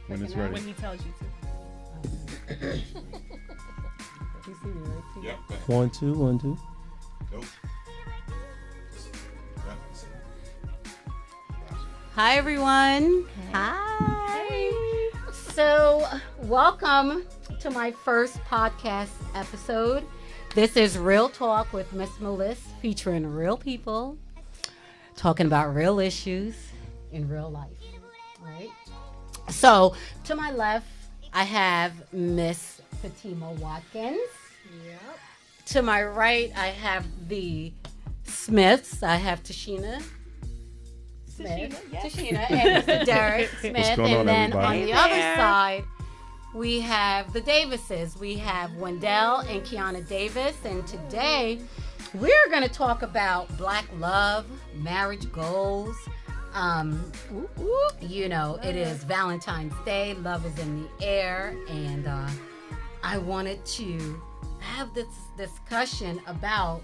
When it's ready. When he tells you to. You see me, right? Yep. 1, 2, 1, 2. Nope. Hi, everyone. Hi. So, welcome to my first podcast episode. This is Real Talk with Miss MELISS, featuring real people talking about real issues in real life. All right. So, to my left, I have Miss Fatima Watkins. Yep. To my right, I have the Smiths. I have Tashina Smith, Tashina, and Mr. Derek Smith. going on, And then everybody? on the other side, we have the Davises. We have Wendell and Kiana Davis. And today, we're going to talk about Black love, marriage goals. You know, it is Valentine's Day. Love is in the air. And I wanted to have this discussion about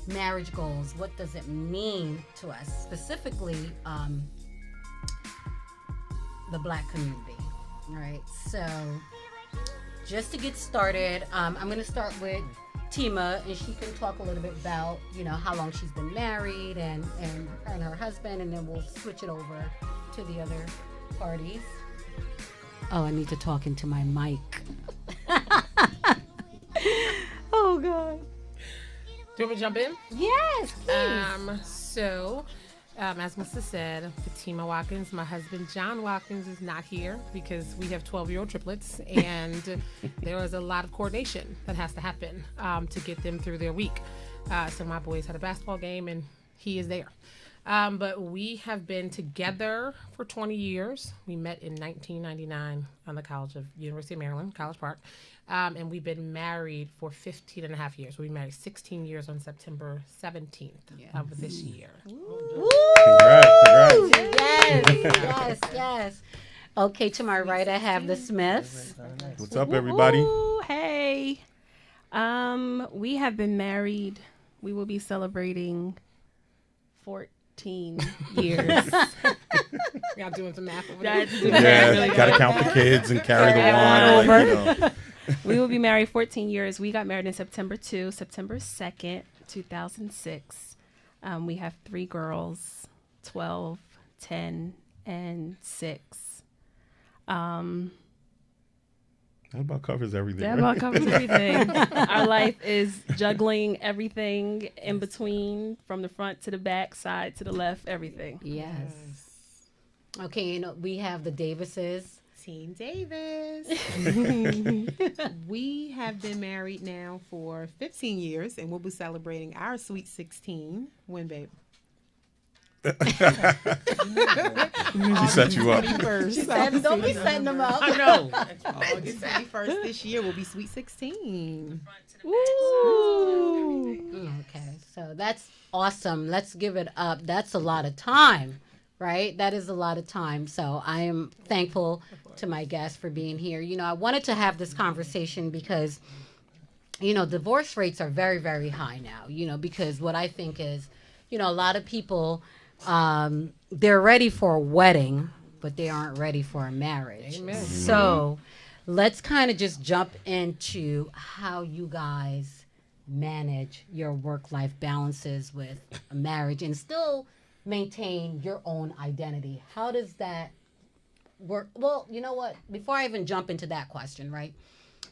marriage goals. What does it mean to us, specifically the Black community? All right. So, just to get started, I'm going to start with Tima, and she can talk a little bit about, you know, how long she's been married and her husband, and then we'll switch it over to the other parties. Oh, I need to talk into my mic. Oh, God. Do you want me to jump in? Yes, please. As Mr. said, Fatima Watkins, my husband John Watkins is not here because we have 12-year-old triplets, and there is a lot of coordination that has to happen to get them through their week. So my boys had a basketball game, and he is there. But we have been together for 20 years. We met in 1999 on the University of Maryland, College Park. And we've been married for 15 and a half years. We married 16 years on September 17th of this year. Congrats. Yes. Okay, to my right, I have the Smiths. What's up, everybody? Ooh, hey. We have been married. We will be celebrating 14 years. Y'all doing some math over That's- there? Yeah, gotta count the kids and carry the wine. Like, you know. We will be married 14 years. We got married in September 2nd, 2006. We have 3 girls, 12, 10, and 6. That about covers everything. That right? about covers everything. Our life is juggling everything in between, from the front to the back, side to the left, everything. Yes. Okay, you know, we have the Davises. Team Davis. We have been married now for 15 years, and we'll be celebrating our sweet 16 when, babe? She set you up. 21st. Don't be setting them up. I know. August 21st this year will be sweet 16. Ooh. Okay, so that's awesome. Let's give it up. That's a lot of time, right? That is a lot of time. So I am thankful to my guests for being here. You know, I wanted to have this conversation because, you know, divorce rates are very, very high now, you know, because what I think is, you know, a lot of people, they're ready for a wedding, but they aren't ready for a marriage. Amen. So let's kind of just jump into how you guys manage your work-life balances with a marriage and still maintain your own identity. How does that work? Well, you know what? Before I even jump into that question, right?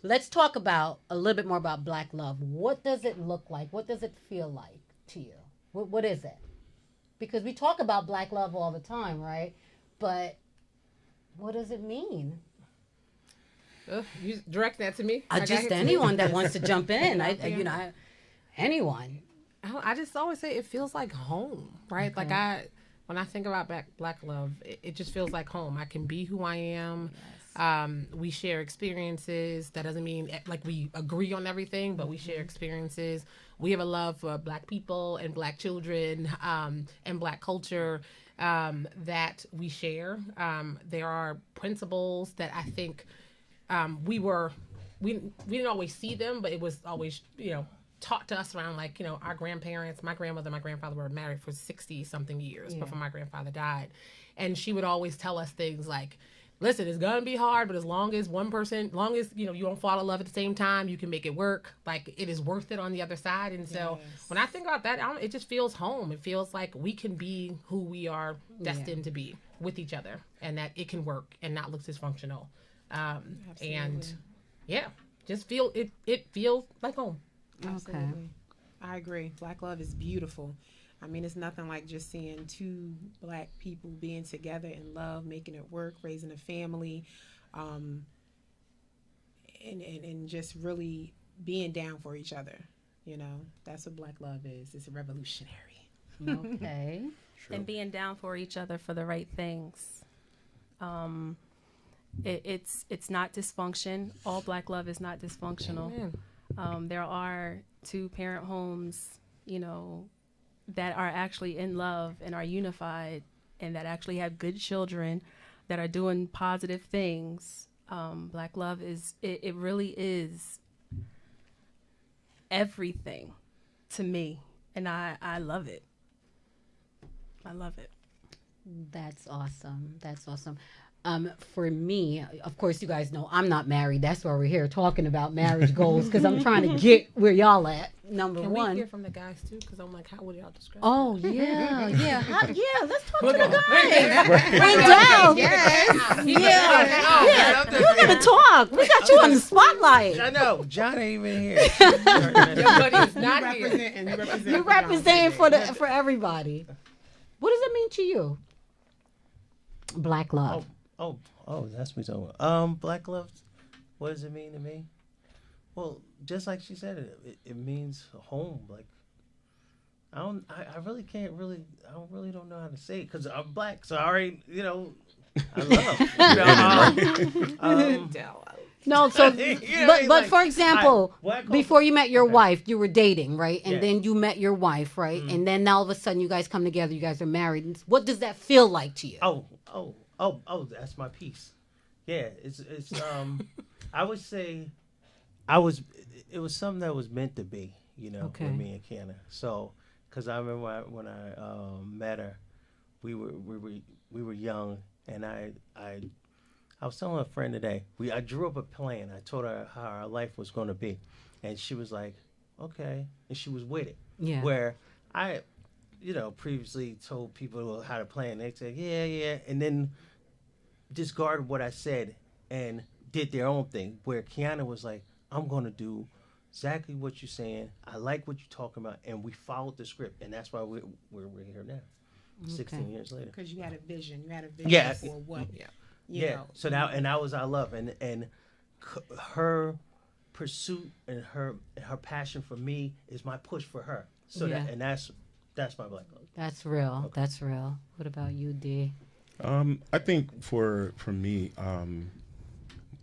Let's talk about a little bit more about Black love. What does it look like? What does it feel like to you? What is it? Because we talk about Black love all the time, right? But what does it mean? You direct that to me? Just anyone that wants to jump in. Anyone. I just always say it feels like home, right? Okay. Like when I think about Black love, it just feels like home. I can be who I am. Yes. We share experiences. That doesn't mean like we agree on everything, but we share experiences. We have a love for Black people and Black children and Black culture that we share. There are principles that I think we didn't always see them, but it was always, taught to us around, like, our grandparents. My grandmother and my grandfather were married for 60 something years before my grandfather died. And she would always tell us things like, listen, it's gonna be hard, but as long as one person, long as you don't fall in love at the same time, you can make it work. Like it is worth it on the other side. And so when I think about that, it just feels home. It feels like we can be who we are destined to be with each other, and that it can work and not look dysfunctional. And just feel it. It feels like home. Absolutely. Okay. I agree. Black love is beautiful. I mean, it's nothing like just seeing two Black people being together in love, making it work, raising a family, and just really being down for each other. That's what Black love is. It's revolutionary. Okay. True. And being down for each other for the right things. It's not dysfunction. All Black love is not dysfunctional. There are 2-parent homes, that are actually in love and are unified and that actually have good children that are doing positive things. Black love it really is everything to me. And I love it. I love it. That's awesome. That's awesome. For me, of course, you guys know I'm not married. That's why we're here talking about marriage goals, because I'm trying to get where y'all at. Number Can one. we hear from the guys too? Because I'm like, how would y'all describe? Oh yeah. Let's talk to the guys. Bring down. Yeah. You don't even talk. We got you on the spotlight. I know. John ain't even here. Nobody's not here. You representing for everybody. What does it mean to you? Black love. Oh, that's what we're talking about. Black love, what does it mean to me? Well, just like she said, it means home. Like, I don't know how to say it because I'm Black, so I already, I love. No, so, but for example, before you met your wife, you were dating, right? And then you met your wife, right? Mm-hmm. And then all of a sudden you guys come together, you guys are married. What does that feel like to you? Oh, that's my piece. Yeah, it's I would say it was something that was meant to be, with me and Kiana. So, because I remember when I met her, we were young, and I was telling a friend today, I drew up a plan. I told her how our life was going to be, and she was like, okay, and she was with it. Yeah. Where I, previously told people how to plan. They said, yeah, and then discarded what I said and did their own thing. Where Kiana was like, I'm going to do exactly what you're saying. I like what you're talking about, and we followed the script, and that's why we're here now, 16 years later. Because you had a vision. For what? Yeah. So now, and that was our love, and her pursuit and her passion for me is my push for her. So that's my Black love. That's real. Okay. That's real. What about you, D? I think for me,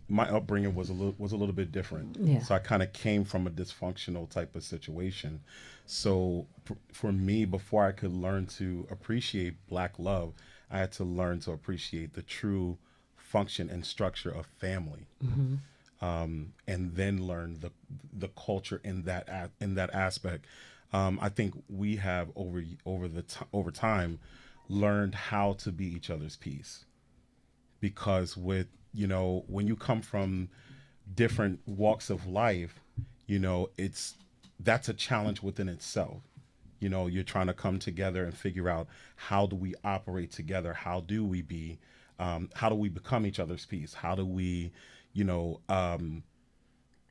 my upbringing was a little bit different. Yeah. So I kind of came from a dysfunctional type of situation. So for me, before I could learn to appreciate Black love, I had to learn to appreciate the true function and structure of family, and then learn the culture in that aspect. I think we have over time learned how to be each other's piece, because when you come from different walks of life, that's a challenge within itself. You're trying to come together and figure out, how do we operate together? How do we become each other's piece? How do we,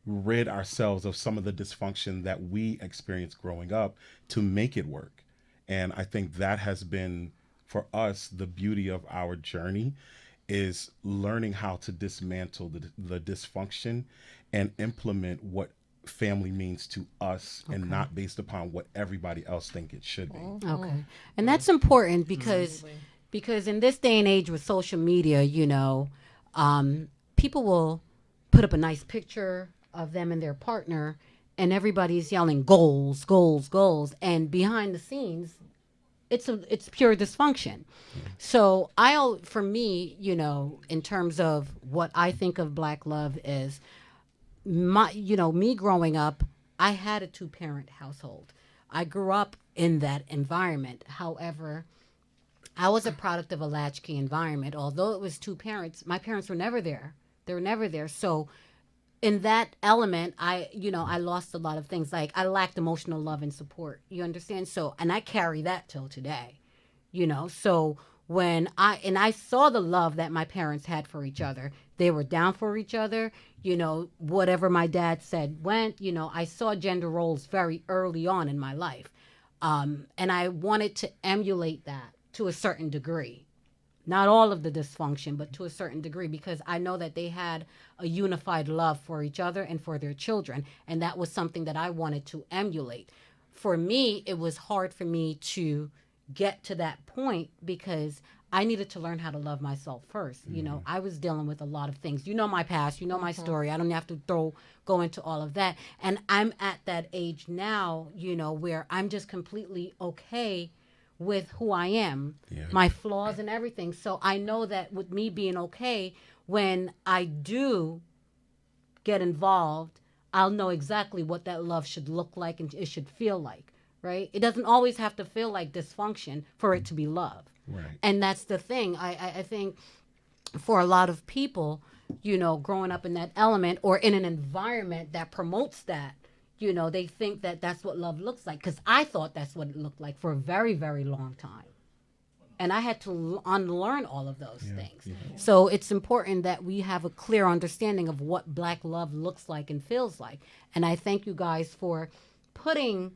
rid ourselves of some of the dysfunction that we experienced growing up to make it work? And I think that has been, for us, the beauty of our journey, is learning how to dismantle the dysfunction and implement what family means to us, and not based upon what everybody else think it should be. Okay. And that's important because in this day and age with social media, people will put up a nice picture of them and their partner, and everybody's yelling goals, goals, goals, and behind the scenes it's pure dysfunction. So for me, in terms of what I think of Black love is, me growing up, I had a 2-parent household. I grew up in that environment. However, I was a product of a latchkey environment. Although it was two parents, my parents were never there. They were never there. So in that element, I lost a lot of things. Like I lacked emotional love and support. You understand? So, and I carry that till today, So when I saw the love that my parents had for each other, they were down for each other. Whatever my dad said went. I saw gender roles very early on in my life, and I wanted to emulate that to a certain degree. Not all of the dysfunction, but to a certain degree, because I know that they had a unified love for each other and for their children. And that was something that I wanted to emulate. For me, it was hard for me to get to that point because I needed to learn how to love myself first. I was dealing with a lot of things. My past, my story. I don't have to go into all of that. And I'm at that age now, where I'm just completely okay with who I am, my flaws and everything. So I know that with me being okay, when I do get involved, I'll know exactly what that love should look like and it should feel like, right? It doesn't always have to feel like dysfunction for it to be love. Right. And that's the thing. I think for a lot of people, growing up in that element or in an environment that promotes that, they think that that's what love looks like. Because I thought that's what it looked like for a very, very long time. And I had to unlearn all of those things. Yeah. So it's important that we have a clear understanding of what Black love looks like and feels like. And I thank you guys for putting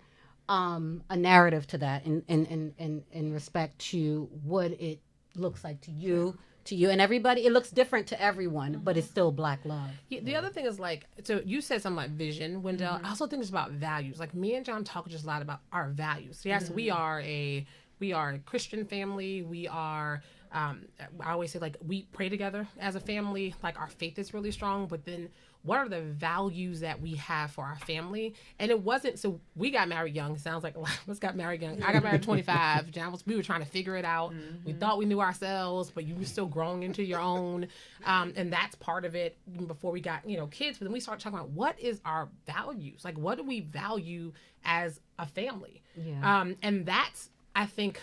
a narrative to that in respect to what it looks like to you. To you and everybody, it looks different to everyone, but it's still Black love. Yeah, the other thing is so you said something like vision, Wendell. I also think it's about values. Like me and John talk just a lot about our values. Yes, we are a Christian family. We are. I always say we pray together as a family. Like our faith is really strong, but then what are the values that we have for our family? And it wasn't, so we got married young. It sounds like a lot of us got married young. I got married at 25. John we were trying to figure it out. We thought we knew ourselves, but you were still growing into your own. And that's part of it before we got, kids. But then we started talking about what is our values? Like, what do we value as a family? Yeah. And that's, I think,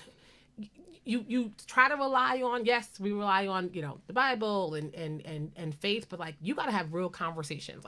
you try to rely on, yes, we rely on, the Bible and faith, but you got to have real conversations.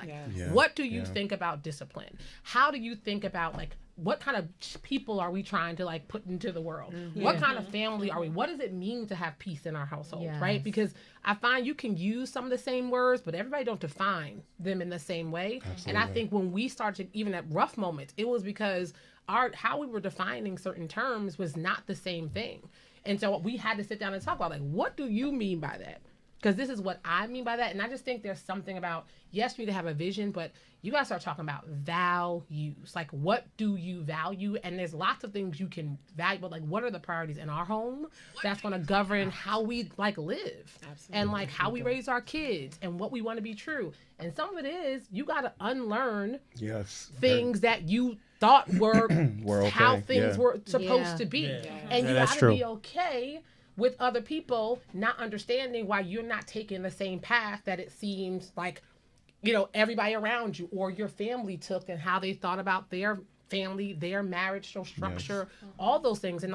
What do you think about discipline? How do you think about what kind of people are we trying to put into the world? What kind of family are we? What does it mean to have peace in our household? Yes. Right? Because I find you can use some of the same words, but everybody don't define them in the same way. Absolutely. And I think when we started, even at rough moments, it was because how we were defining certain terms was not the same thing. And so we had to sit down and talk about, what do you mean by that? Because this is what I mean by that. And I just think there's something about, yes, you need to have a vision, but you got to start talking about values. What do you value? And there's lots of things you can value, but what are the priorities in our home that's going to govern how we live? Absolutely. And how we raise our kids and what we want to be true. And some of it is you got to unlearn things that you thought were okay. How things were supposed to be. Yeah. And you got to be okay with other people not understanding why you're not taking the same path that it seems like, everybody around you or your family took, and how they thought about their family, their marriage structure, all those things. And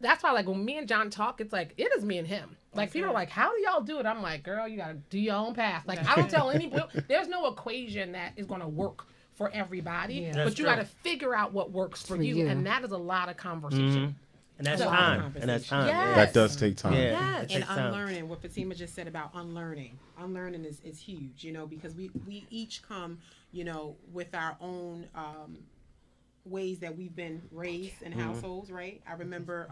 that's why when me and John talk, it's it is me and him. People are how do y'all do it? I'm girl, you got to do your own path. I don't tell anybody, there's no equation that is going to work for everybody, but you got to figure out what works for you. And that is a lot of conversation. Mm-hmm. And that's time. Yes. That does take time. Yeah. Yes. And unlearning, what Fatima just said about unlearning. Unlearning is huge, because we each come, with our own ways that we've been raised in households, right? I remember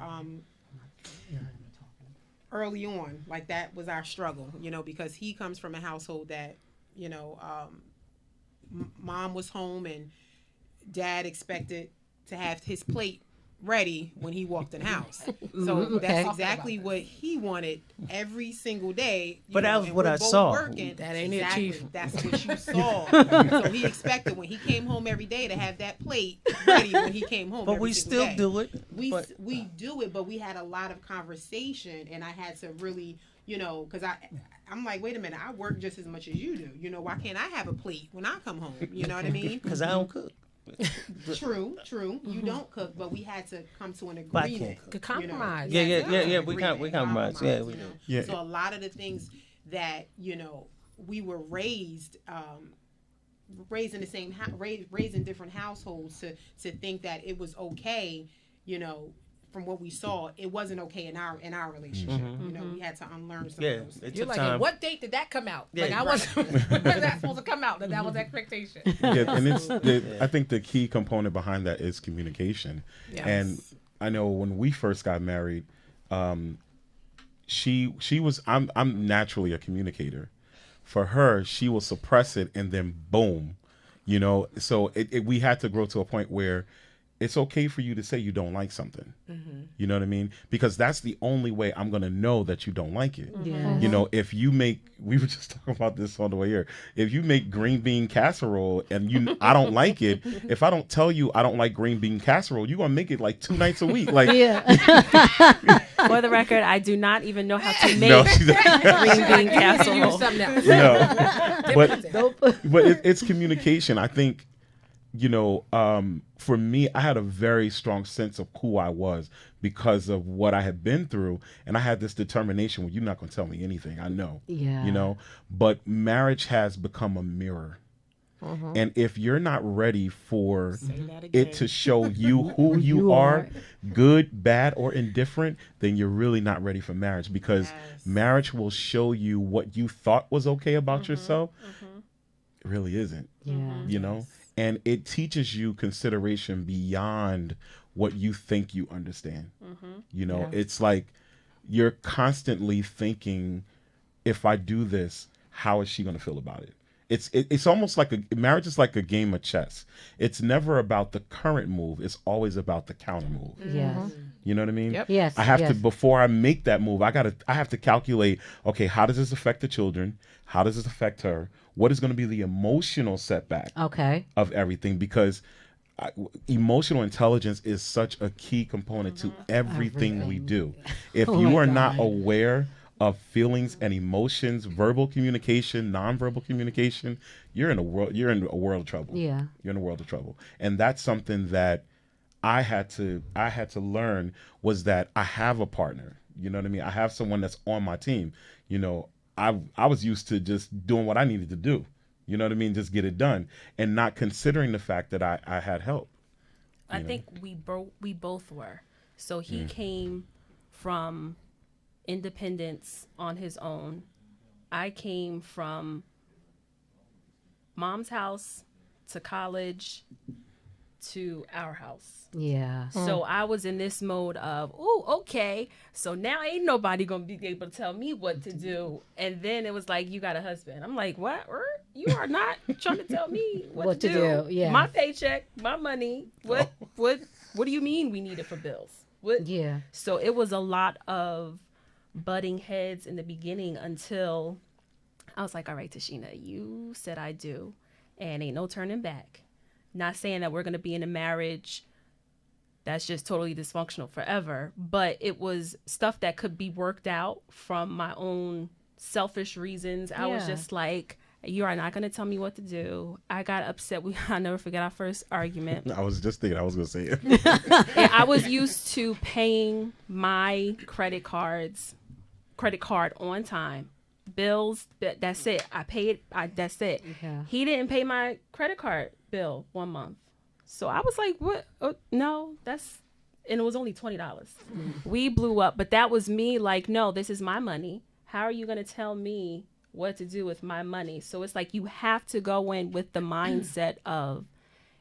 early on, that was our struggle, because he comes from a household that, mom was home and dad expected to have his plate ready when he walked in the house. So that's exactly what he wanted every single day. But that was what I saw. Working. That ain't exactly. It, Chief. That's what you saw. So he expected when he came home every day to have that plate ready when he came home. But we still day. Do it. We do it, but we had a lot of conversation, and I had to really, because I'm wait a minute, I work just as much as you do. Why can't I have a plate when I come home? You know what I mean? Because I don't cook. True. You don't cook, but we had to come to an But I agreement. can't cook. Good compromise. Yeah, We had to come to an we agreement, compromise. Yeah, we you know. did. Yeah. So a lot of the things that we were raised in the same raised in different households to think that it was okay, from what we saw, it wasn't okay in our relationship. We had to unlearn some of those things. You're like, at what date did that come out? Yeah, like, I wasn't. When was that supposed to come out? That was expectation. Yeah, and I think the key component behind that is communication. Yes. And I know when we first got married, she was I'm naturally a communicator. For her, she will suppress it and then boom, So we had to grow to a point where it's okay for you to say you don't like something. You know what I mean? Because that's the only way I'm going to know that you don't like it. Yeah. If you we were just talking about this on the way here. If you make green bean casserole and I don't like it, if I don't tell you I don't like green bean casserole, you're going to make it like 2 nights a week. Like, For the record, I do not even know how to make no, green bean Use casserole. something else. but it's communication. I think, for me, I had a very strong sense of who I was because of what I had been through. And I had this determination, well, you're not going to tell me anything. I know, Yeah. But marriage has become a mirror. And if you're not ready for it to show you who you are, good, bad, or indifferent, then you're really not ready for marriage, because marriage will show you what you thought was okay about yourself. It really isn't, Yeah. And it teaches you consideration beyond what you think you understand. It's like you're constantly thinking, if I do this, how is she going to feel about it? It's almost like marriage is like a game of chess. It's never about the current move. It's always about the counter move. Yes. You know what I mean? Yep. Yes. I have to, before I make that move, I have to calculate, okay, how does this affect the children? How does this affect her? What is going to be the emotional setback Okay. of everything? Because emotional intelligence is such a key component to everything we do. If Oh you my are not God. aware of feelings and emotions, verbal communication, nonverbal communication, you're in a world of trouble. Yeah. You're in a world of trouble. And that's something that I had to learn, was that I have a partner. You know what I mean? I have someone that's on my team. I was used to just doing what I needed to do. You know what I mean? Just get it done, and not considering the fact that I had help. I think we both were. So he came from independence on his own. I came from mom's house to college to our house. Yeah. So I was in this mode of, oh, okay. So now ain't nobody going to be able to tell me what to do. And then it was like, you got a husband. I'm like, what? You are not trying to tell me what to do. Yeah. My paycheck, my money. What do you mean we need it for bills? What? Yeah. So it was a lot of butting heads in the beginning until I was like, all right, Tashina, you said I do, and ain't no turning back. Not saying that we're going to be in a marriage that's just totally dysfunctional forever, but it was stuff that could be worked out from my own selfish reasons. I was just like, you are not going to tell me what to do. I got upset. I'll never forget our first argument. I was just thinking I was going to say it. And I was used to paying my credit card on time. Bills, that's it. I paid, that's it. Yeah. He didn't pay my credit card bill 1 month. So I was like, what? No, and it was only $20. We blew up, but that was me like, no, this is my money. How are you going to tell me what to do with my money? So it's like, you have to go in with the mindset of,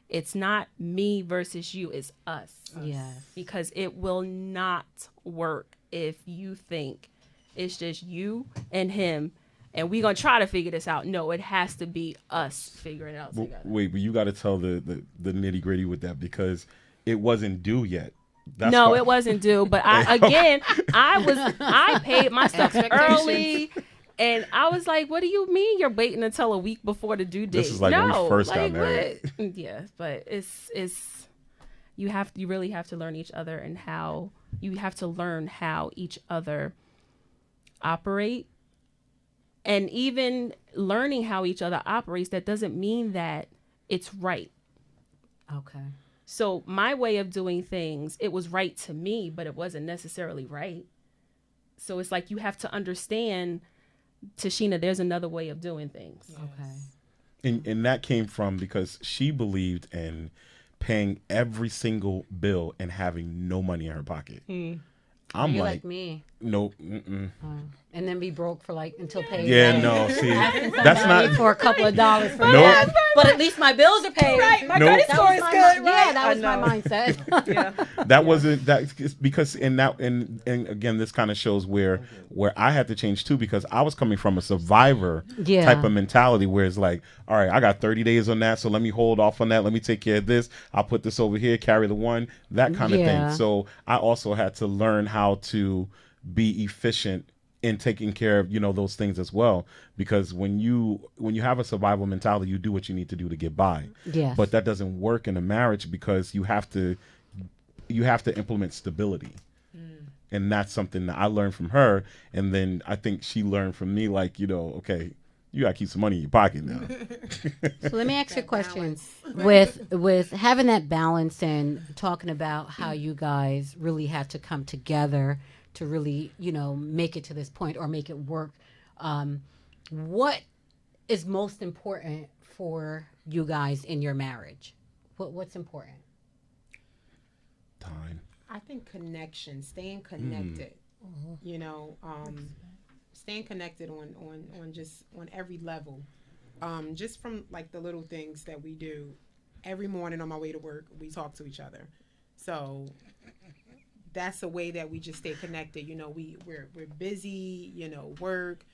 it's not me versus you, it's us. Yes. Because it will not work if you think it's just you and him and we're going to try to figure this out. No, it has to be us figuring it out together. Wait, but you got to tell the nitty gritty with that, because it wasn't due yet. That's no, why. it wasn't due. But I paid my stuff early. And I was like, what do you mean you're waiting until a week before the due date? This is like when we first got married. What? Yeah, but it's you really have to learn each other and how you have to learn how each other operate. And even learning how each other operates, that doesn't mean that it's right. Okay. So my way of doing things, it was right to me, but it wasn't necessarily right. So it's like you have to understand, Tashina, there's another way of doing things. Yes. Okay. And that came from because she believed in paying every single bill and having no money in her pocket. I'm You're like me. nope. Mm-mm. And then be broke for like until paid. Yeah, no. See, that's not for a couple of dollars for Nope. gas. But at least my bills are paid. Right, my Nope. credit score is good, right? Yeah, that was my mindset. Yeah. that wasn't that because in that and again this kind of shows where I had to change too, because I was coming from a survivor Yeah. type of mentality where it's like, all right, I got 30 days on that, so let me hold off on that, let me take care of this, I'll put this over here, carry the one, that kind of Yeah. thing. So I also had to learn how to be efficient in taking care of those things as well, because when you have a survival mentality, you do what you need to do to get by. Yes. But that doesn't work in a marriage, because you have to implement stability. And that's something that I learned from her, and then I think she learned from me, like, okay, you gotta keep some money in your pocket now. So let me ask you a question. With having that balance and talking about how you guys really had to come together to really, make it to this point or make it work. What is most important for you guys in your marriage? What's important? Time. I think connection, staying connected. Staying connected on every level. Just from like the little things that we do. Every morning on my way to work, we talk to each other. So that's a way that we just stay connected. We're busy, work,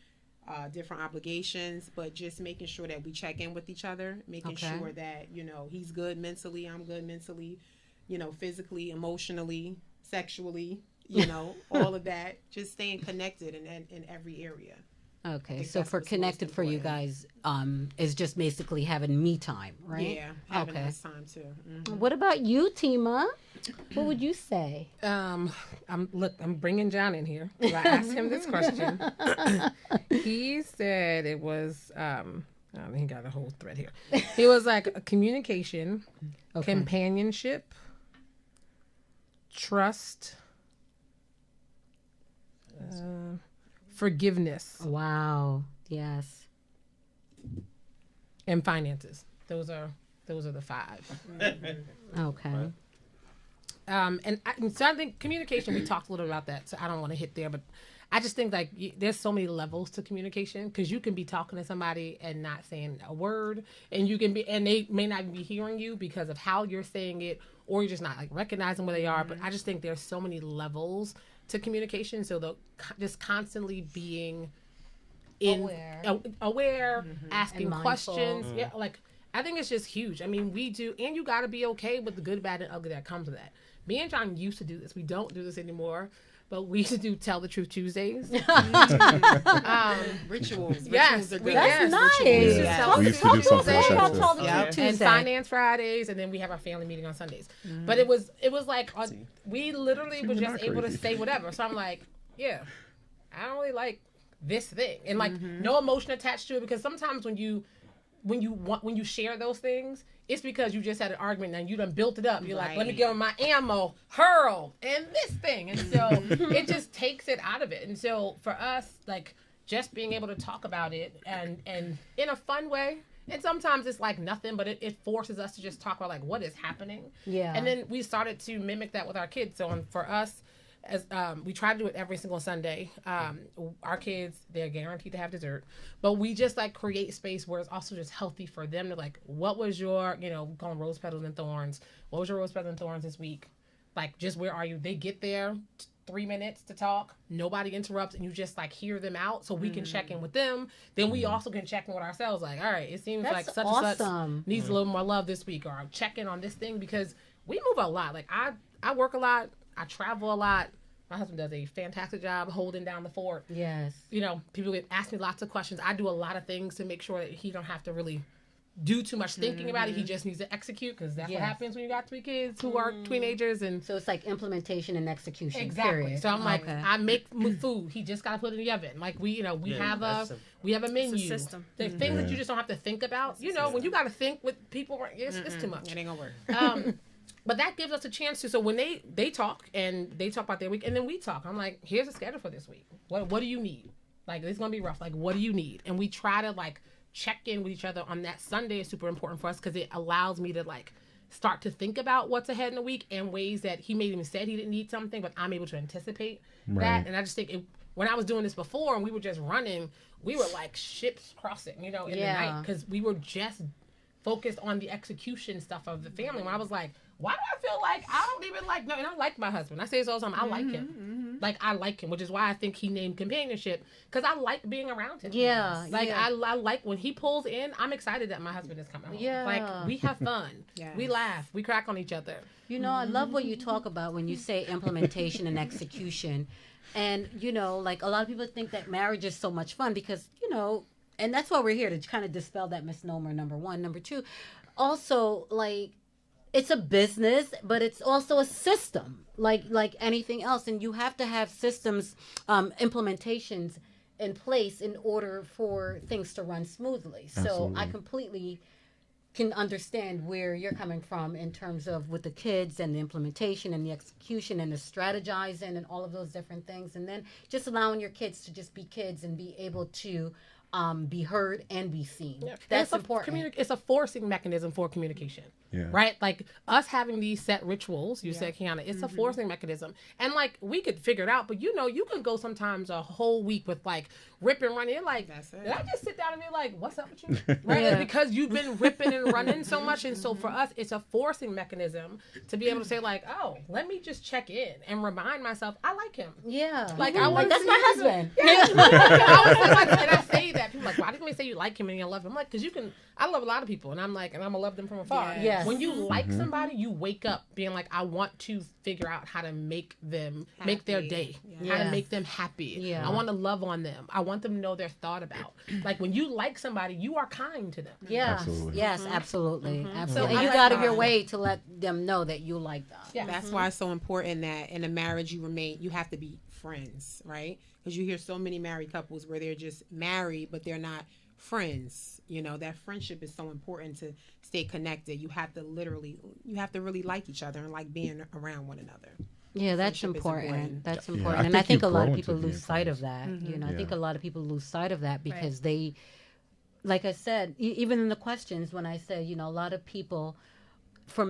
different obligations, but just making sure that we check in with each other, making sure that, he's good mentally, I'm good mentally, physically, emotionally, sexually, all of that, just staying connected in every area. Okay, so for connected for you guys, is just basically having me time, right? Yeah, having this time too. Mm-hmm. What about you, Tima? What would you say? I'm bringing John in here. I asked him this question. He said it was. He got a whole thread here. He was like a communication, companionship, trust, forgiveness. Wow. Yes. And finances. Those are the 5. Okay. So I think communication, we talked a little about that, so I don't want to hit there, but I just think like there's so many levels to communication, because you can be talking to somebody and not saying a word, and they may not be hearing you because of how you're saying it, or you're just not like recognizing where they are. But I just think there's so many levels to communication, so just constantly being aware, asking questions. Yeah, like I think it's just huge. I mean, we do, and you got to be okay with the good, bad, and ugly that comes with that. Me and John used to do this. We don't do this anymore, but we used to do Tell the Truth Tuesdays. Rituals. Yes, Rituals are good. That's nice. Yeah. We used to do something like that too. Yeah. And Finance Fridays, and then we have our family meeting on Sundays. But it was like we literally were just able to say whatever. So I'm like, yeah, I don't really like this thing, and like no emotion attached to it, because sometimes when you share those things, it's because you just had an argument and you done built it up. You're like, let me give him my ammo, hurl, and this thing. And so it just takes it out of it. And so for us, like just being able to talk about it and in a fun way. And sometimes it's like nothing, but it forces us to just talk about like what is happening. Yeah. And then we started to mimic that with our kids. So for us, as we try to do it every single Sunday. Our kids, they're guaranteed to have dessert, but we just like create space where it's also just healthy for them to like, what was your, going rose petals and thorns? What was your rose petals and thorns this week? Like, just where are you? They get there, 3 minutes to talk. Nobody interrupts, and you just like hear them out, so we can check in with them. Then we also can check in with ourselves. Like, all right, it seems like such and such needs a little more love this week, or I'm checking on this thing, because we move a lot. Like I work a lot. I travel a lot. My husband does a fantastic job holding down the fort. Yes. People ask me lots of questions. I do a lot of things to make sure that he don't have to really do too much thinking about it. He just needs to execute, because that's what happens when you got 3 kids who are teenagers. And so it's like implementation and execution. Exactly. Period. So I'm like, I make food. He just got to put it in the oven. Like we have a menu. It's a system. The things that you just don't have to think about. When you got to think with people, it's too much. It ain't gonna work. But that gives us a chance to. So when they talk and they talk about their week, and then we talk. I'm like, here's the schedule for this week. What do you need? Like, it's gonna be rough. Like, what do you need? And we try to like check in with each other on that. Sunday is super important for us because it allows me to like start to think about what's ahead in the week and ways that he may even said he didn't need something, but I'm able to anticipate that. And I just think when I was doing this before and we were just running, we were like ships crossing, in the night, because we were just focused on the execution stuff of the family. When I was like, why do I feel like I don't even like, no, and I like my husband. I say this all the time, I like him. Like, I like him, which is why I think he named companionship, because I like being around him. Yeah. Like, I like when he pulls in, I'm excited that my husband is coming home. Yeah. Like, we have fun. We laugh. We crack on each other. I love what you talk about when you say implementation and execution. And, like, a lot of people think that marriage is so much fun because, and that's why we're here, to kind of dispel that misnomer, number one. Number two, also, like, it's a business, but it's also a system, like anything else. And you have to have systems, implementations in place in order for things to run smoothly. So I completely can understand where you're coming from in terms of with the kids and the implementation and the execution and the strategizing and all of those different things. And then just allowing your kids to just be kids and be able to be heard and be seen. Yeah. That's important. It's a forcing mechanism for communication. Yeah. Right? Like, us having these set rituals, you said, Kiana, it's a forcing mechanism. And, like, we could figure it out, but, you can go sometimes a whole week with, like, ripping and running. You're like, did I just sit down and be like, what's up with you? Right? Like, because you've been ripping and running so much. And so for us, it's a forcing mechanism to be able to say, like, oh, let me just check in and remind myself, I like him. Yeah. Like, I want that's my husband. And I say that. People are like, why did we say you like him and you love him? I'm like, because I love a lot of people. And I'm like, and I'm going to love them from afar. Yes. When you like somebody, you wake up being like, I want to figure out how to make them make their day, how to make them happy. Yeah. I want to love on them. I want them to know they're thought about. Like, when you like somebody, you are kind to them. Yeah. Absolutely. Yes, absolutely. Absolutely. And you go out of your way to let them know that you like them. Yeah. That's why it's so important that in a marriage you have to be friends, right? Because you hear so many married couples where they're just married, but they're not friends. That friendship is so important to stay connected. You have to really like each other and like being around one another. Yeah, that's important. That's important. And I think a lot of people lose sight of that. I think a lot of people lose sight of that because they, like I said, even in the questions when I said, a lot of people, for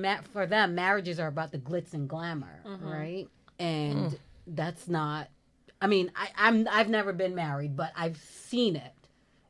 them, marriages are about the glitz and glamour, right? And that's not. I mean, I've never been married, but I've seen it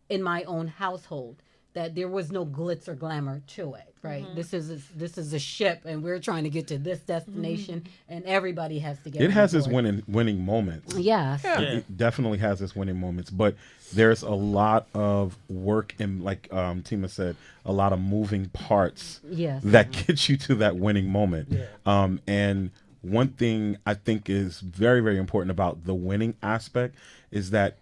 in my own household that there was no glitz or glamour to it, right? This is a ship, and we're trying to get to this destination, and everybody has to get. It has its winning moments. Yes. Yeah. It definitely has its winning moments, but there's a lot of work and, like Tima said, a lot of moving parts that get you to that winning moment. Yeah. And one thing I think is very, very important about the winning aspect is that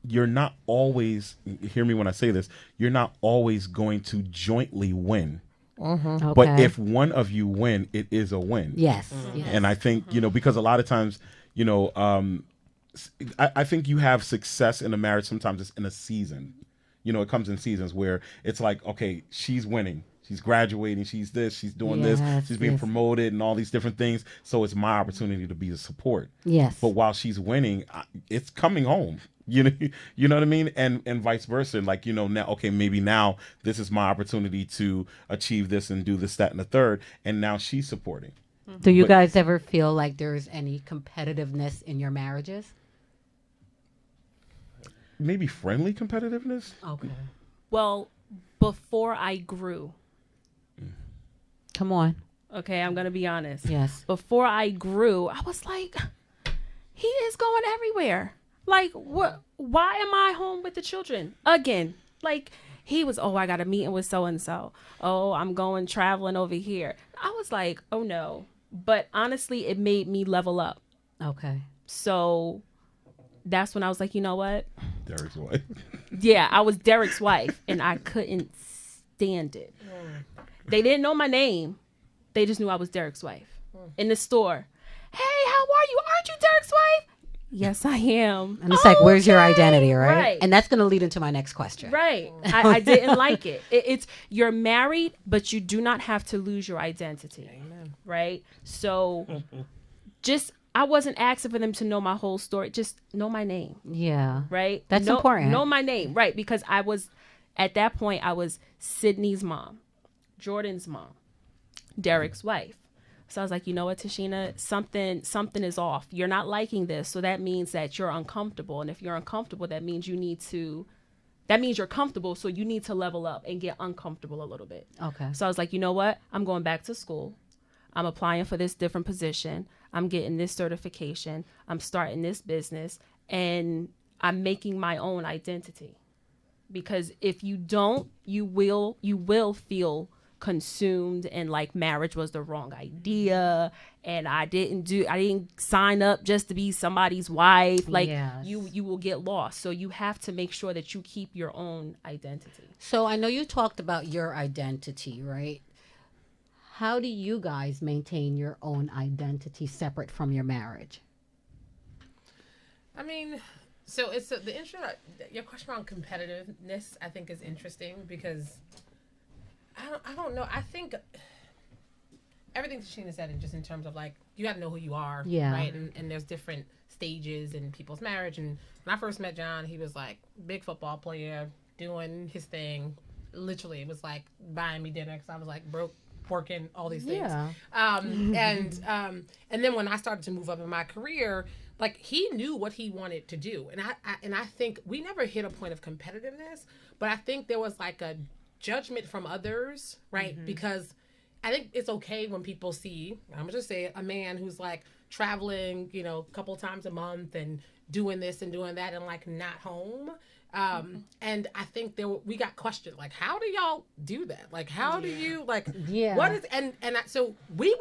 you're not always, hear me when I say this, you're not always going to jointly win. Okay. But if one of you win, it is a win. Yes. Yes. And I think, because a lot of times, I think you have success in a marriage. Sometimes it's in a season. It comes in seasons where it's like, okay, she's winning. She's graduating. She's this. She's doing this. She's being promoted and all these different things. So it's my opportunity to be a support. Yes. But while she's winning, it's coming home. You know what I mean? And vice versa. Like, now, okay, maybe now this is my opportunity to achieve this and do this, that, and the third. And now she's supporting. Do you guys ever feel like there's any competitiveness in your marriages? Maybe friendly competitiveness. Okay. Well, before I grew. Come on. Okay, I'm going to be honest. Yes. Before I grew, I was like, he is going everywhere. Like, what? Why am I home with the children? Again, like, he was, I got a meeting with so-and-so. Oh, I'm going traveling over here. I was like, oh, no. But honestly, it made me level up. Okay. So that's when I was like, you know what? Derek's wife. Yeah, I was Derek's wife, and I couldn't stand it. They didn't know my name. They just knew I was Derek's wife. In the store. Hey, how are you? Aren't you Derek's wife? Yes, I am. And it's like, where's your identity, right? Right. And that's going to lead into my next question. Right. I didn't like it. It's you're married, but you do not have to lose your identity. Amen. Right? So I wasn't asking for them to know my whole story. Just know my name. Yeah. Right? That's important. Know my name. Right. Because at that point, I was Sydney's mom, Jordan's mom, Derek's wife. So I was like, you know what, Tashina, something is off. You're not liking this. So that means that you're uncomfortable. And if you're uncomfortable, that means you're comfortable. So you need to level up and get uncomfortable a little bit. Okay. So I was like, you know what? I'm going back to school. I'm applying for this different position. I'm getting this certification. I'm starting this business, and I'm making my own identity. Because if you don't, you will feel consumed and like marriage was the wrong idea, and I didn't sign up just to be somebody's wife. Like, yes. you will get lost. So you have to make sure that you keep your own identity. So I know you talked about your identity, right? How do you guys maintain your own identity separate from your marriage? I mean, so your question around competitiveness, I think, is interesting because I don't know. I think everything Tashina said, and just in terms of like, you got to know who you are, right? And there's different stages in people's marriage. And when I first met John, he was like big football player, doing his thing. Literally, it was like buying me dinner because I was like broke, working, all these things. Yeah. And then when I started to move up in my career, like, he knew what he wanted to do. And I think we never hit a point of competitiveness, but I think there was like a judgment from others, right? Mm-hmm. Because I think it's okay when people see, I'm gonna just say, a man who's like traveling, a couple times a month and doing this and doing that and like not home. And I think we got questioned, like, how do y'all do that? Like, how do you, like, what is, so we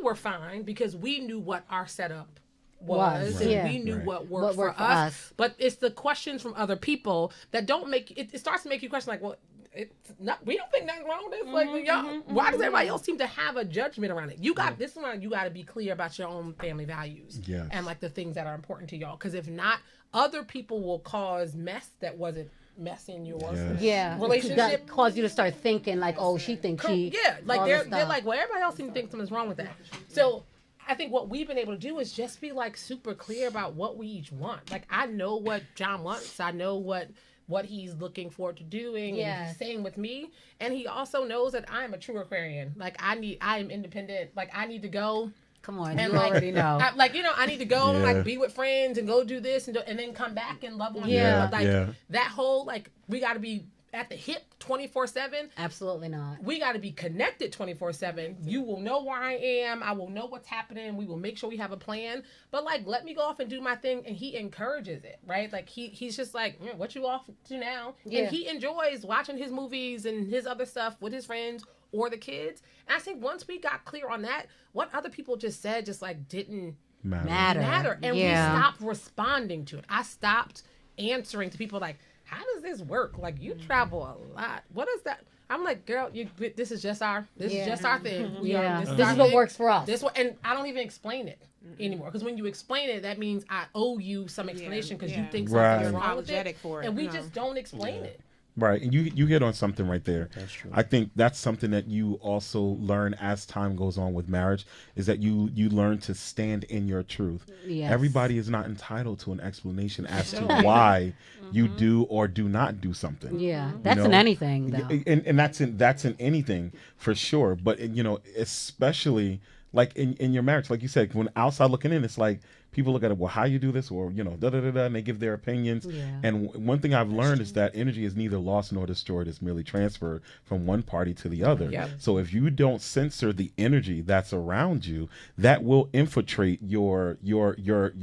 were fine because we knew what our setup was, right. And we knew what worked for us. But it's the questions from other people that don't make it starts to make you question, like, well, it's not, we don't think nothing wrong with this. Like, y'all, why does everybody else seem to have a judgment around it? You got this one. You got to be clear about your own family values, and like the things that are important to y'all. Because if not, other people will cause mess that wasn't mess in your relationship. That caused you to start thinking like, oh, she thinks she. Yeah, like they're like, well, everybody else seems to think something's wrong with that. So I think what we've been able to do is just be like super clear about what we each want. Like, I know what John wants. I know what he's looking forward to doing, and he's saying with me. And he also knows that I'm a true Aquarian. Like, I am independent. Like, I need to go. Come on, and you already know. I need to go and like be with friends and go do this and then come back and love on you. That whole, like, we got to be at the hip 24/7. Absolutely not. We got to be connected 24/7. You will know where I am. I will know what's happening. We will make sure we have a plan. But like, let me go off and do my thing. And he encourages it, right? Like, he's just like, what you off to now? Yeah. And he enjoys watching his movies and his other stuff with his friends or the kids. And I think once we got clear on that, what other people just said just like didn't matter. And we stopped responding to it. I stopped answering to people like, how does this work? Like, you travel a lot. What is that? I'm like, girl, this is just our thing. This is what works for us. And I don't even explain it anymore, because when you explain it, that means I owe you some explanation because you think something's wrong with it, and we just don't explain it. Right, and you hit on something right there. That's true. I think that's something that you also learn as time goes on with marriage, is that you learn to stand in your truth. Yes. Everybody is not entitled to an explanation as to why you do or do not do something. Yeah, that's in anything, though. And that's in anything for sure. But especially like in your marriage, like you said, when outside looking in, it's like people look at it, well, how you do this, or and they give their opinions. Yeah. And one thing I've learned is that energy is neither lost nor destroyed; it's merely transferred from one party to the other. Yeah. So if you don't censor the energy that's around you, that will infiltrate your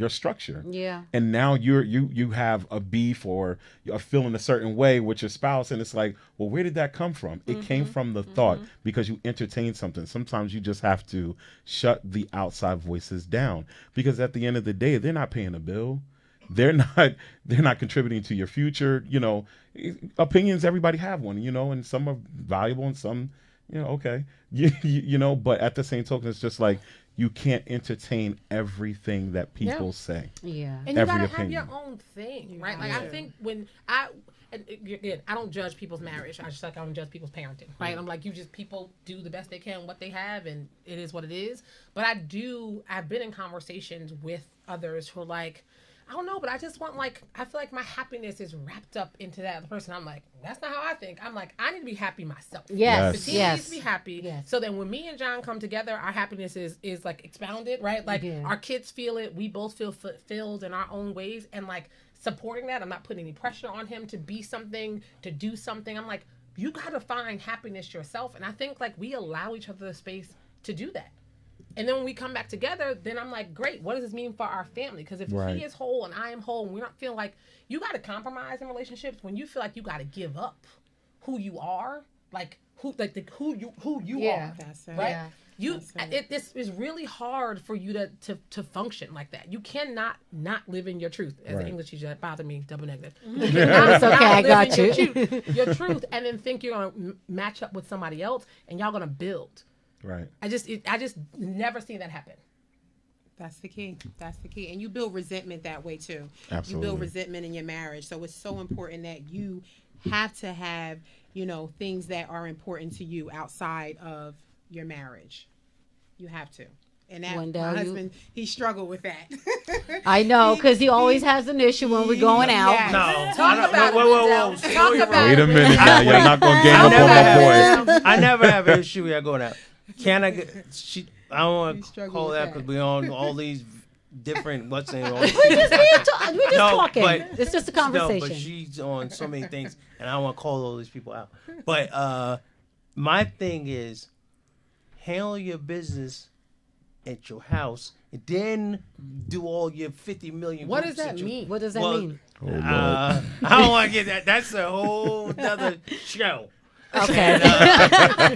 structure. Yeah. And now you have a beef or you're feeling a certain way with your spouse, and it's like, well, where did that come from? It came from the thought because you entertained something. Sometimes you just have to shut the outside voices down, because at the end of the day, they're not paying a bill. they're not contributing to your future. Opinions, everybody have one, and some are valuable and some, okay, but at the same token, it's just like you can't entertain everything that people say. Yeah. And you gotta have your own thing, right? Like I think and again, I don't judge people's marriage. I don't judge people's parenting, right? I'm like, people do the best they can what they have, and it is what it is. But I've been in conversations with others who are like, I don't know, but I just want, like, I feel like my happiness is wrapped up into that other person. I'm like, that's not how I think. I'm like, I need to be happy myself. Yes. The team needs to be happy. Yes. So then when me and John come together, our happiness is like expounded, right? Like our kids feel it. We both feel fulfilled in our own ways. And like supporting that, I'm not putting any pressure on him to be something, to do something. I'm like, you got to find happiness yourself. And I think like we allow each other the space to do that. And then when we come back together, then I'm like, great, what does this mean for our family? Because if he is whole and I am whole, and we're not feeling like, you got to compromise in relationships when you feel like you got to give up who you are, like who you are. That's it. Right? Yeah. This is really hard for you to function like that. You cannot not live in your truth. As an English teacher, that bothered me, double negative. You cannot it's okay, I got you. Your truth, and then think you're going to match up with somebody else, and y'all going to build. Right. I just never seen that happen. That's the key. That's the key. And you build resentment that way too. Absolutely. You build resentment in your marriage. So it's so important that you have to have, things that are important to you outside of your marriage. You have to. And that my husband, he struggled with that. I know, because he always has an issue when we're going out. Yes. No. Talk about it. Talk about Wait a minute now. You're not going to gang up on my boy. I never have an issue with y'all going out. Can I get... I don't want to call that because we on all these different... What's in all We're just talking. But, it's just a conversation. No, but she's on so many things, and I don't want to call all these people out. But my thing is, handle your business at your house, and then do all your 50 million. What does that mean? What does that mean? I don't want to get that. That's a whole other show. Okay.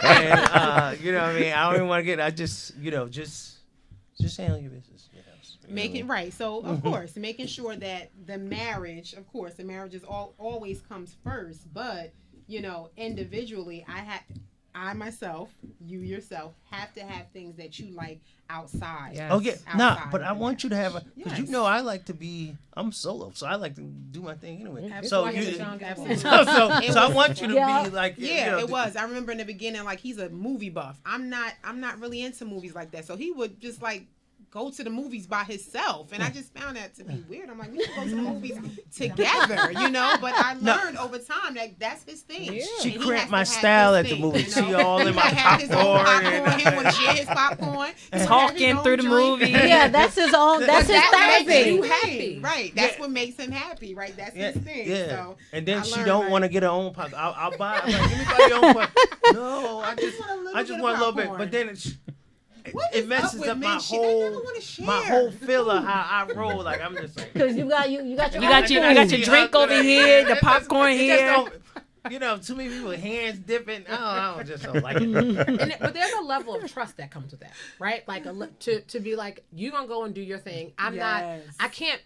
And, you know what I mean? I don't even want to get. I just, just handle your business. Making right. So of course, making sure that the marriage, is always comes first. But individually, I myself, you yourself, have to have things that you like outside. Yes. Okay, but I want marriage. you to have because I like to be. I'm solo, so I like to do my thing anyway. Absolutely. So I want you to be like. It was. I remember in the beginning, like he's a movie buff. I'm not really into movies like that. So he would just like go to the movies by himself, and I just found that to be weird. I'm like, we should go to the movies together, But I learned over time that that's his thing. Yeah. She cramped my style at the movie. She all in my popcorn. He would share his popcorn, talking through the movie. Yeah, that's his own. That's his therapy. Happy, right? That's what makes him happy, right? That's his thing. Yeah. So and then she don't want to get her own popcorn. I'll buy. I'm like, give me buy your own popcorn. No, I just want a little bit. But then it messes up my whole feel of how I roll. Like I'm just like because you got your drink over here, the popcorn here. Too many people hands dipping. I don't like it. But there's a level of trust that comes with that, right? Like to be like, you gonna go and do your thing. I can't.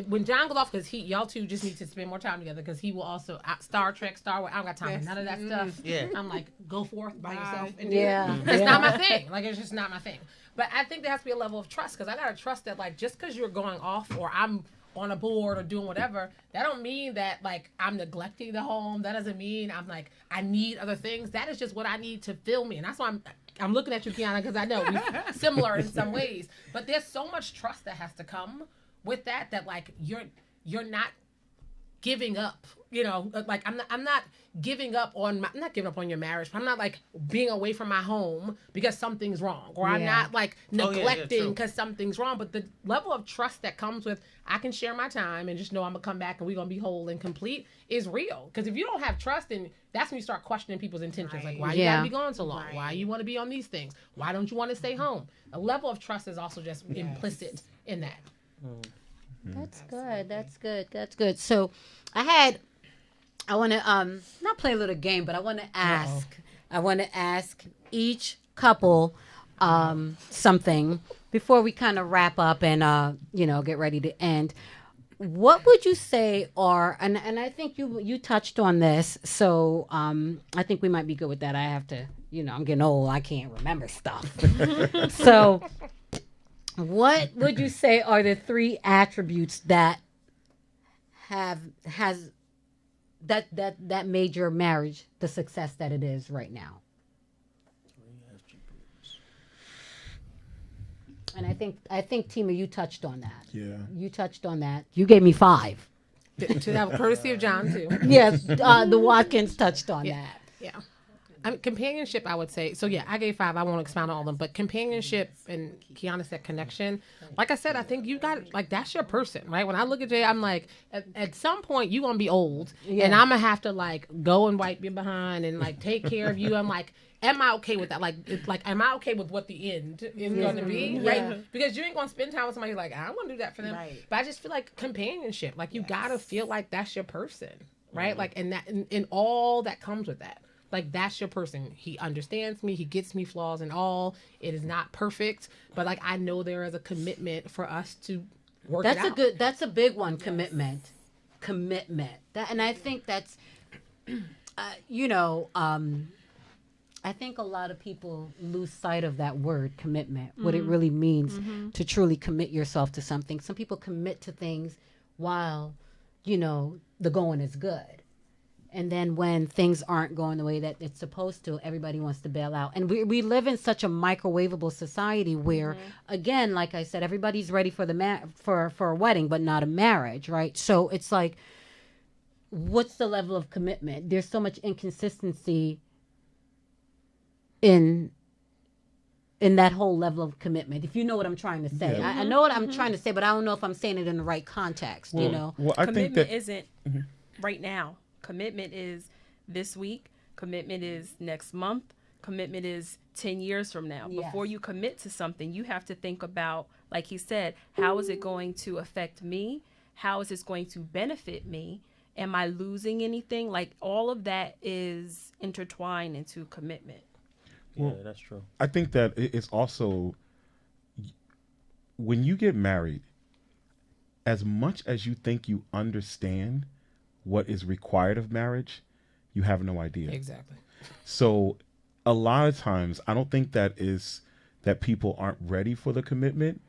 When John goes off, because y'all two just need to spend more time together. Because he will also Star Trek, Star Wars. I don't got time for none of that stuff. Yeah. I'm like, go forth by yourself. And it's not my thing. Like it's just not my thing. But I think there has to be a level of trust because I gotta trust that like just because you're going off or I'm on a board or doing whatever, that don't mean that like I'm neglecting the home. That doesn't mean I'm like I need other things. That is just what I need to fill me, and that's why I'm looking at you, Kiana, because I know we're similar in some ways. But there's so much trust that has to come with that like you're not giving up. Like I'm not giving up on I'm not giving up on your marriage, but I'm not like being away from my home because something's wrong, or I'm not like neglecting because something's wrong. But the level of trust that comes with I can share my time and just know I'm gonna come back and we're gonna be whole and complete is real. Because if you don't have trust, then that's when you start questioning people's intentions. Like why you gotta be gone so long? Why you want to be on these things? Why don't you want to stay home? A level of trust is also just implicit in that. That's good. That's good. So I want to not play a little game, but I want to ask each couple something before we kind of wrap up and get ready to end. what would you say are, and I think you touched on this, so I think we might be good with that. I have to, I'm getting old. I can't remember stuff. So what would you say are the 3 attributes that has that made your marriage the success that it is right now? And I think Tima, you touched on that. Yeah. You touched on that. You gave me 5. To have courtesy of John too. Yes, the Watkins touched on that. Yeah. I mean, companionship, I would say. So, yeah, I gave 5. I won't expound on all of them. But companionship, and Kiana said connection. Like I said, I think you got, like, that's your person, right? When I look at Jay, I'm like, at some point, you're going to be old. Yeah. And I'm going to have to, like, go and wipe you behind and, like, take care of you. I'm like, am I okay with that? Like, am I okay with what the end is going to be? Right? Because you ain't going to spend time with somebody like, I don't want to do that for them. Right. But I just feel like companionship. Like, you got to feel like that's your person, right? Like, and that, and all that comes with that. Like, that's your person. He understands me. He gets me, flaws and all. It is not perfect, but like, I know there is a commitment for us to work it out. That's a big one. Yes. Commitment. That, and I think that's, I think a lot of people lose sight of that word commitment, what it really means to truly commit yourself to something. Some people commit to things while, the going is good. And then when things aren't going the way that it's supposed to, everybody wants to bail out. And we live in such a microwavable society where, again, like I said, everybody's ready for for a wedding, but not a marriage, right? So it's like, what's the level of commitment? There's so much inconsistency in that whole level of commitment, if you know what I'm trying to say. Yeah. I know what I'm trying to say, but I don't know if I'm saying it in the right context, Well, I think that isn't right now. Commitment is this week. Commitment is next month. Commitment is 10 years from now. Yes. Before you commit to something, you have to think about, like he said, how is it going to affect me? How is this going to benefit me? Am I losing anything? Like, all of that is intertwined into commitment. Well, yeah, that's true. I think that it's also, when you get married, as much as you think you understand what is required of marriage, you have no idea. Exactly. So a lot of times, I don't think that people aren't ready for the commitment.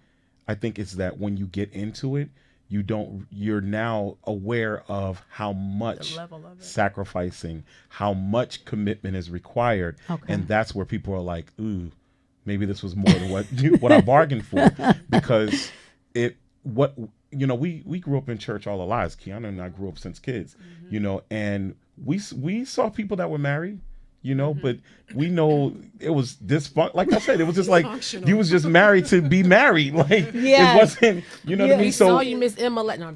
I think it's that when you get into it, you're now aware of how much sacrificing, how much commitment is required. Okay. And that's where people are like, ooh, maybe this was more than what I bargained for. Because we grew up in church all our lives. Kiana and I grew up since kids, and we saw people that were married, but we know it was dysfunction. Like I said, it was just like you was just married to be married. Like it wasn't, what I mean? We saw you, Miss Emma. No,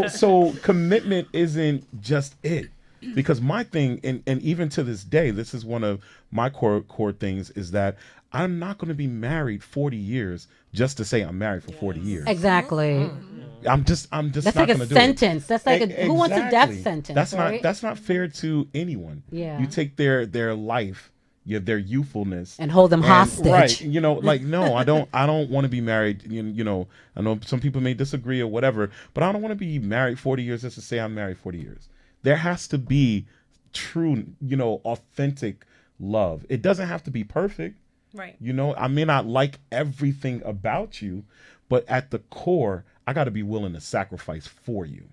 so commitment isn't just it. Because my thing, and even to this day, this is one of my core things, is that I'm not going to be married 40 years just to say I'm married for 40 years. Exactly. I'm just that's not like going to a do sentence. it. That's like who wants a death sentence? That's not fair to anyone. Yeah. You take their life, their youthfulness, and hold them hostage. Right. No, I don't want to be married. I know some people may disagree or whatever, but I don't want to be married 40 years just to say I'm married 40 years. There has to be true, authentic love. It doesn't have to be perfect. Right. I may not like everything about you, but at the core, I got to be willing to sacrifice for you.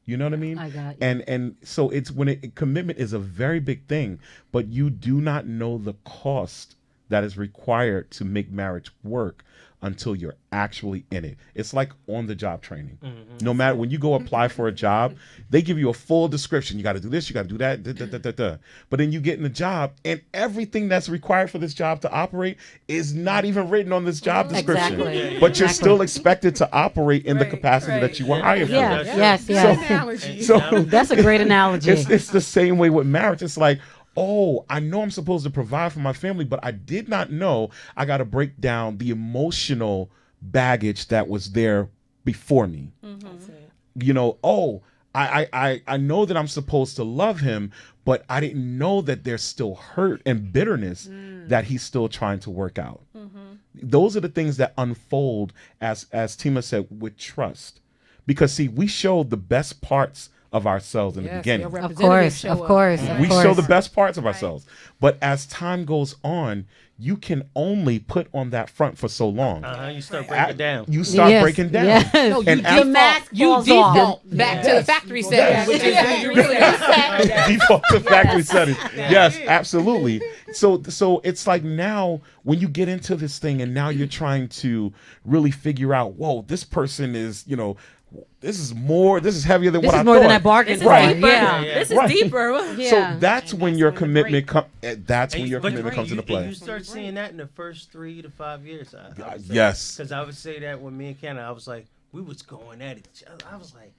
You know what I mean? I got you. And so it's commitment is a very big thing, but you do not know the cost that is required to make marriage work until you're actually in it. It's like on-the-job training. Mm-hmm. No matter when you go apply for a job, they give you a full description. You got to do this, you got to do that, But then you get in the job, and everything that's required for this job to operate is not even written on this job description. Exactly. But you're still expected to operate in the capacity that you were hired for. Yes. So that's a great analogy. It's the same way with marriage. It's like, oh, I know I'm supposed to provide for my family, but I did not know I got to break down the emotional baggage that was there before me. Mm-hmm. I know that I'm supposed to love him, but I didn't know that there's still hurt and bitterness that he's still trying to work out. Mm-hmm. Those are the things that unfold, as Tima said, with trust. Because see, we show the best parts of ourselves in the beginning. Of course. We show the best parts of ourselves. But as time goes on, you can only put on that front for so long. You start breaking down. You start breaking down. Yes. No, And the mask falls off. back to the factory setting, which is who you really are. Default to factory settings. Yes, absolutely. So it's like now when you get into this thing and now you're trying to really figure out, whoa, this person is, this is heavier than what I thought. This is more than I bargained for. Right. Yeah. This is deeper. So that's when your commitment comes. That's when your commitment comes into play. You start seeing that in the first 3 to 5 years. Yes. Because I would say that when me and Kenna, I was like, we was going at each other. I was like,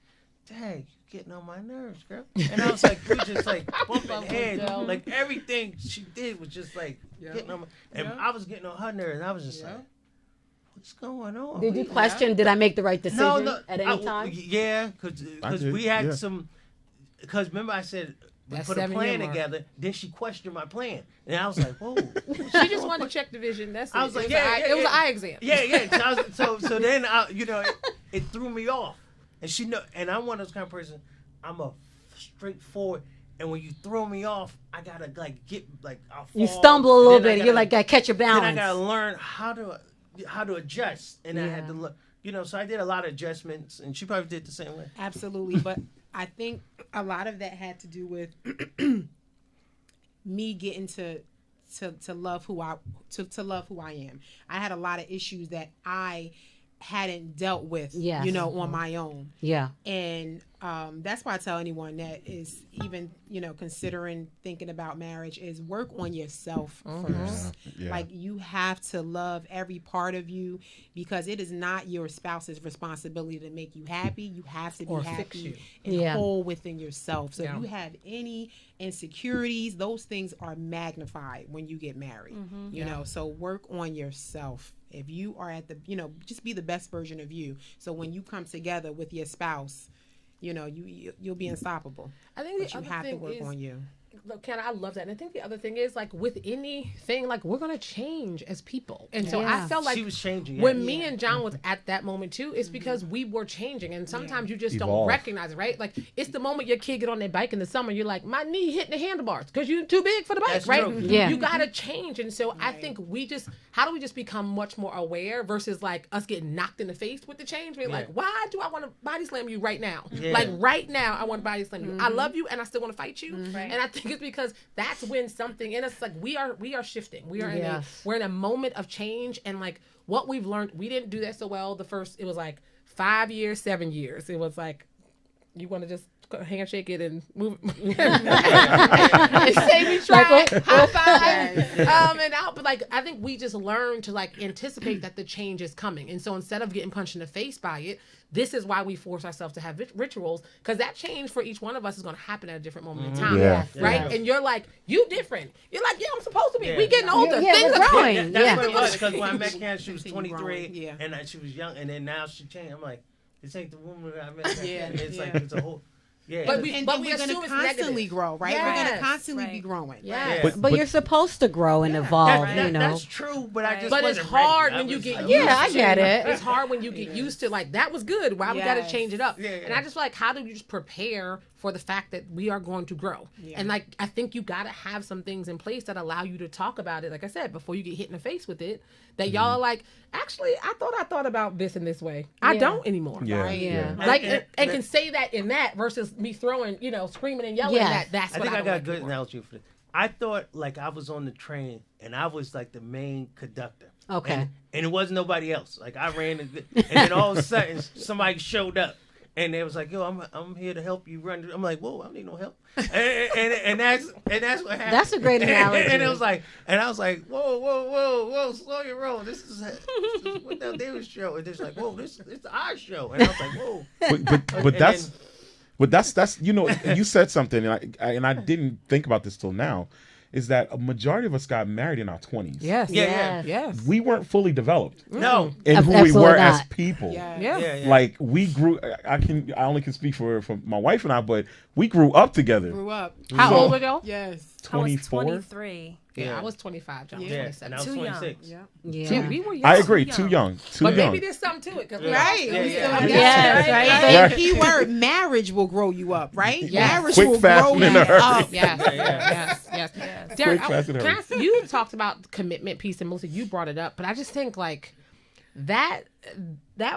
dang, you getting on my nerves, girl. And I was like, we just like bumping heads. Like everything she did was just like getting on my. And I was getting on her nerves. And I was just like, what's going on? Did you question, did I make the right decision at any time? Yeah, because we had some. Because remember, I said we put a plan together. Then she questioned my plan, and I was like, "Whoa!" She just wanted to check the vision. That's it. I was like, it was an eye exam. Yeah. So then it threw me off, and she know, and I'm one of those kind of person. I'm a straightforward, and when you throw me off, I gotta I'll fall. You stumble a little bit. You're like, gotta catch your balance. Then I gotta learn how to adjust, and I had to look. So I did a lot of adjustments, and she probably did the same way. Absolutely, but I think a lot of that had to do with me getting to love who I am. I had a lot of issues that I hadn't dealt with, on my own. Yeah. And that's why I tell anyone that is even, considering thinking about marriage is work on yourself first. Yeah. Like you have to love every part of you because it is not your spouse's responsibility to make you happy. You have to be happy and whole within yourself. So if you have any insecurities, those things are magnified when you get married. So work on yourself. If you are at the, just be the best version of you. So when you come together with your spouse, you'll be unstoppable. I think you have to work on you. Look, I love that. And I think the other thing is, like, with anything, like, we're going to change as people. And so I felt like she was changing. When me and John was at that moment, too, it's because we were changing. And sometimes you just don't recognize it, right? Like, it's the moment your kid get on their bike in the summer, you're like, my knee hitting the handlebars because you're too big for the bike, That's right? True. Yeah. You got to change. And so I think how do we just become much more aware versus, like, us getting knocked in the face with the change? We're like, why do I want to body slam you right now? Like, right now, I want to body slam you. I love you, and I still want to fight you. And I think it's because that's when something in us, like, we are shifting. We are we're in a moment of change, and like what we've learned, we didn't do that so well. It was like 5 years, 7 years. It was like, you want to just handshake it and move and say we tried, high five, but like I think we just learned to like anticipate that the change is coming, and so instead of getting punched in the face by it, this is why we force ourselves to have rituals, because that change for each one of us is going to happen at a different moment in time, right? And you're like, you different. You're like, I'm supposed to be. We getting older. Things are growing. That's what it was, because when I met Kat, she was 23, and she was young, and then now she changed. I'm like, this ain't the woman that I met. It's like it's a whole. Yeah, but we're going to constantly grow, right? We're going to constantly be growing. Yeah, but you're supposed to grow and evolve. That's true. But I just but it's hard when you get used. I get it. It's hard when you get used to like that was good. Why we got to change it up? And I just like, how do you just prepare for the fact that we are going to grow? And like I think you got to have some things in place that allow you to talk about it. Like I said, before you get hit in the face with it, that y'all are like, actually, I thought about this in this way. I don't anymore. Like and can say that in that versus me throwing, screaming and yelling that. That's what I got a good analogy for this. I thought like I was on the train and I was like the main conductor. Okay. And it wasn't nobody else. Like I ran and then all of a sudden somebody showed up. And they was like, yo, I'm here to help you run. I'm like, whoa, I don't need no help. And that's what happened. That's a great analogy. And it was like, and I was like, whoa, slow your roll. This is what the Davis show. And it's like, whoa, it's our show. And I was like, whoa. But that's you said something, and I didn't think about this till now. Is that a majority of us got married in our 20s? Yes. We weren't fully developed. No. In who we were as people. Yeah. Like we grew. I only can speak for my wife and I, but we grew up together. How old were y'all? Yes. 24. 23. Yeah, I was 25. John was Yeah, 27. and I was Too young. 26. Yeah. Yeah. We were young. I agree. Too young. Too But young. maybe there's something to it. Cause Right. Yeah, yeah. Yes, right. And Right. keyword, marriage will grow you up, right? Yes. Marriage Quick, will fast, grow and in you a hurry. up. Yes, Yeah. yes. Derek, Quick, fast, and can I hurry. ask, you talked about commitment piece, and Melissa, you brought it up, but I just think like that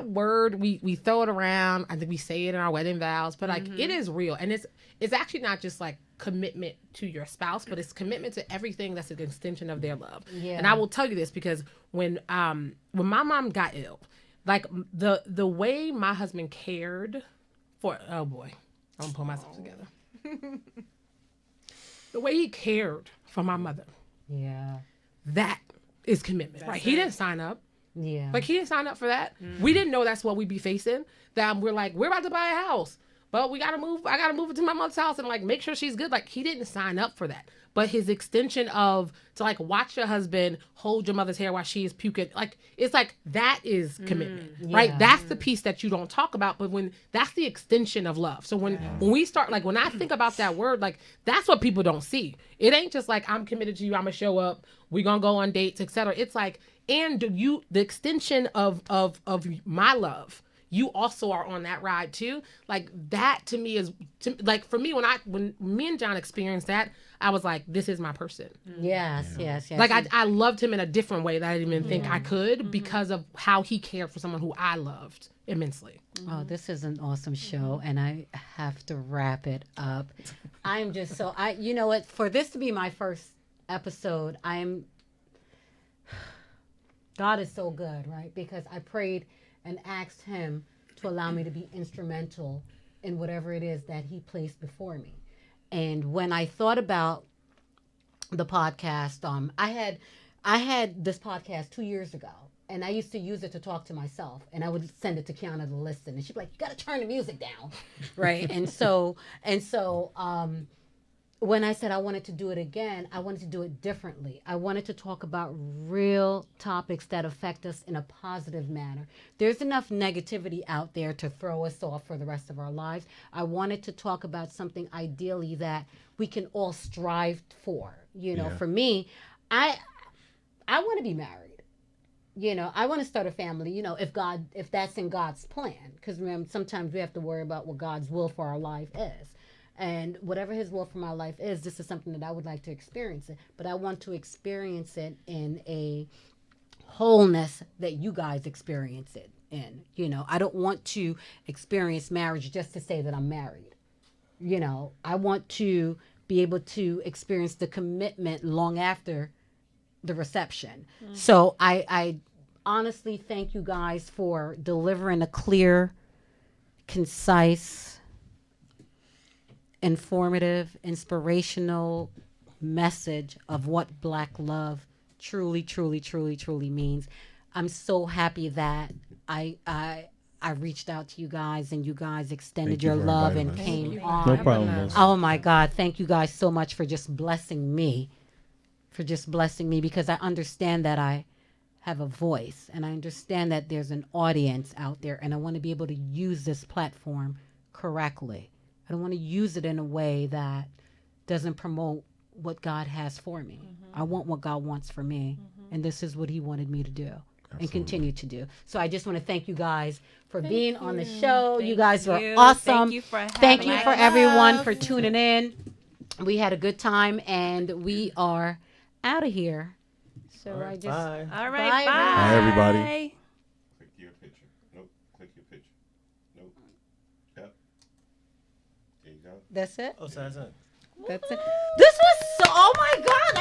word we throw it around. I think we say it in our wedding vows, but like it is real, and it's actually not just like commitment to your spouse, but it's commitment to everything that's an extension of their love. Yeah. And I will tell you this because when my mom got ill, like the way my husband cared for, oh boy, I'm gonna pull myself together. The way he cared for my mother, Yeah. that is commitment, right? He didn't sign up. Yeah. Like he didn't sign up for that. We didn't know that's what we'd be facing. That we're like, we're about to buy a house, but we gotta move. I gotta move it to my mother's house and like make sure she's good. Like he didn't sign up for that. But his extension of to like watch your husband hold your mother's hair while she is puking, like it's like that is commitment, right? Yeah. That's the piece that you don't talk about. But when that's the extension of love. So when we start, like when I think about that word, like that's what people don't see. It ain't just like I'm committed to you. I'm gonna show up. We're gonna go on dates, etc. It's like, and the extension of my love, you also are on that ride too. Like that to me is like for me when me and John experienced that, I was like, this is my person. Yes. Like I loved him in a different way that I didn't even think I could because of how he cared for someone who I loved immensely. Oh, this is an awesome show, and I have to wrap it up. I'm just so you know what? For this to be my first episode, God is so good, right? Because I prayed and asked Him to allow me to be instrumental in whatever it is that He placed before me. And when I thought about the podcast, I had this podcast 2 years ago, and I used to use it to talk to myself, and I would send it to Kiana to listen, and she'd be like, "You got to turn the music down," right? and so when I said I wanted to do it again, I wanted to do it differently. I wanted to talk about real topics that affect us in a positive manner. There's enough negativity out there to throw us off for the rest of our lives. I wanted to talk about something ideally that we can all strive for. You know, for me, I want to be married. You know, I want to start a family, you know, if that's in God's plan. Because remember, sometimes we have to worry about what God's will for our life is. And whatever His will for my life is, this is something that I would like to experience it. But I want to experience it in a wholeness that you guys experience it in. You know, I don't want to experience marriage just to say that I'm married. You know, I want to be able to experience the commitment long after the reception. So I honestly thank you guys for delivering a clear, concise, informative, inspirational message of what Black love truly, truly, truly, truly means. I'm so happy that I reached out to you guys and you guys extended Thank you your for love inviting and us. came on. No problem. Melissa. Oh my God. Thank you guys so much for just blessing me. Because I understand that I have a voice and I understand that there's an audience out there and I want to be able to use this platform correctly. I don't want to use it in a way that doesn't promote what God has for me. I want what God wants for me. And this is what He wanted me to do. And continue to do. So I just want to thank you guys for being on the show. You guys were awesome. Thank you for everyone for tuning in. We had a good time and we are out of here. So All right, I just bye. All right, Bye, bye. Bye, everybody. Click your picture. Nope. Click your picture. Nope. Yep. There you go. that's it. Oh, so that's it. That's it. This was so oh my God.